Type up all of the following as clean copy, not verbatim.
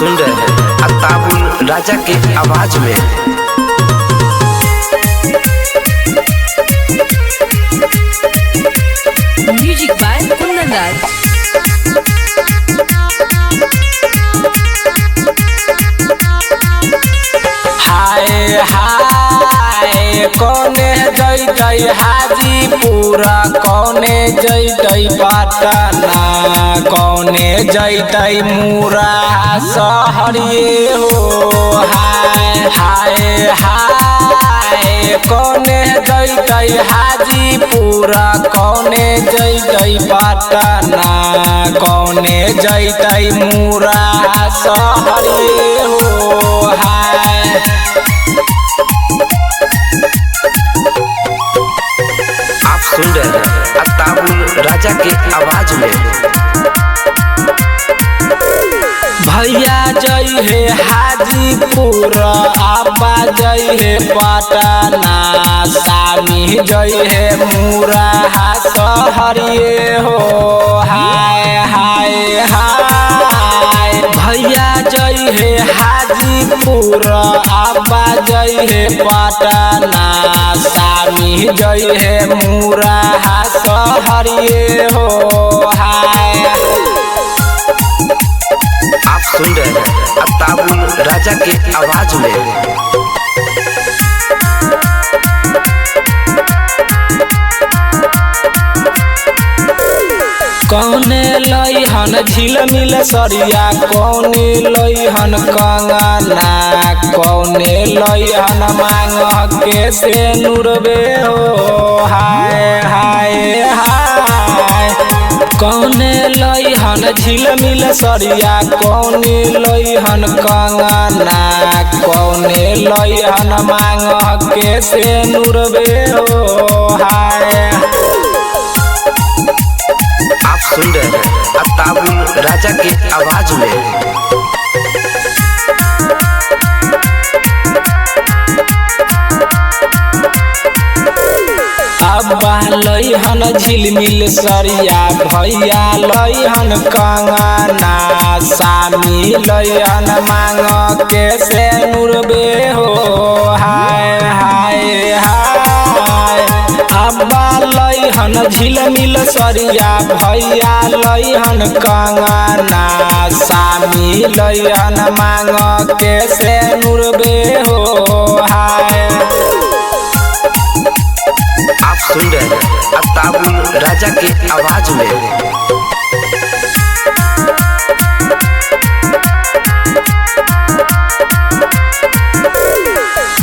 सुन रहे हैं अताबुल राजा के आवाज में। Music by Kundan Raj. हाय हाय कौने जैतै हाजीपुर, कौने जैतै पटना, कौने जैतै मुरा सहरिए हो। हाय हाय हाय कौने जैतै हाजीपुर, कौने जैतै पटना, कौने जैतै मुरा सहरिए हो। हाय आप सुन रहे हैं अताबुल राजा के आवाज में। भैया जय हे हाजीपुर, आपा जय हे पटना, सामी जय हे मुरा सहरिए हो। हाय हाय हाय भैया जय हे हाजीपुर, आपा जय हे पटना, सामी जय हे मुरा सहरिए हो। हाय आप सुन रहे हैं अताबुल राजा के आवाज में। कौने लइहन झिलमिल सरिया, कौने लइहन कंगना, कौने लइहन मांग के से नुरबे हो। हाय हाय हाय कौने लइहन झिलमिल सरिया, कौने लइहन कंगना, कौने लइहन मांग के से नुरबे हो। हाय आप सुन रहे हैं अताबुल राजा के आवाज में। अब्बा लइहन झिलमिल सरिया, भैया लइहन कंगना, सामी लइहन मांग के से नुरबे हो। हाय हाय हाय अब्बा लइहन झिलमिल सरिया, भैया लइहन कंगना, सामी लइहन मांग के से नुरबे हो। हाय आप सुन रहे हैं अताबुल राजा के आवाज में।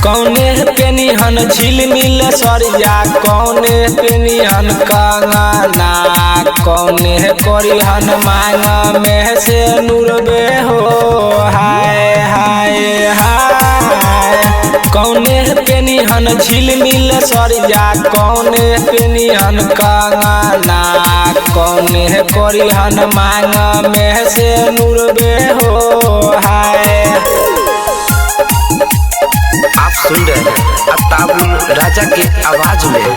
कौने पेनिहन झिलमिल सरिया, कौने पेनिहन कंगना, कौने करिहन मांग में से नुरबे हो। हाय हाय हाय कौने पेनिहन झिलमिल सरिया, कौने पेनिहन कंगना, कौने करिहन मांग में से नुरबे हो। हाय आप सुन रहे हैं अताबुल राजा के आवाज में।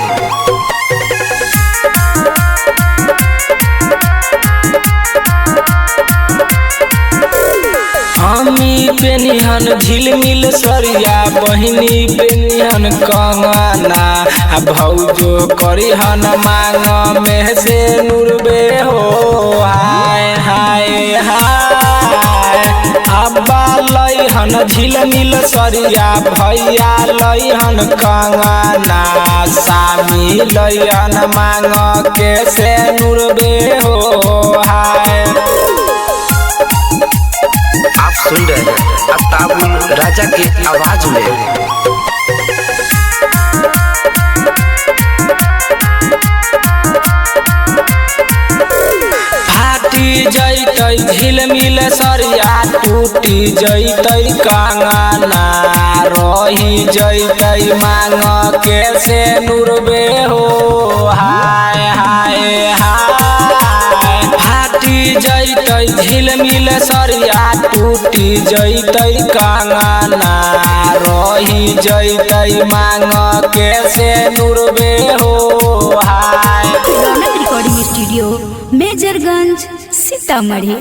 हमी पेनिहन झिलमिल सरिया, बहिनी पेनिहन कंगना, भौजो करिहन मांग में से नुरबे हो। हाय हाय हाय अब्बा लइहन झिलमिल सरिया, भैया लइहन कंगना, सामी लइहन मांग के से नुरबे हो। हाय आप सुन रहे हैं अताबुल राजा के आवाज में। फाटी जैतै झिलमिल सरिया, टूटी जैतै कंगना, रही जैतै मांग के से नुरबे हो। हाय हाय हाय फाटी जैतै झिलमिल सरिया, टूटी जैतै कंगना, रही जैतै मांग के से नुरबे हो। हाय रौनक रिकॉर्डिंग स्टूडियो, मेजरगंज, सीतामढ़ी।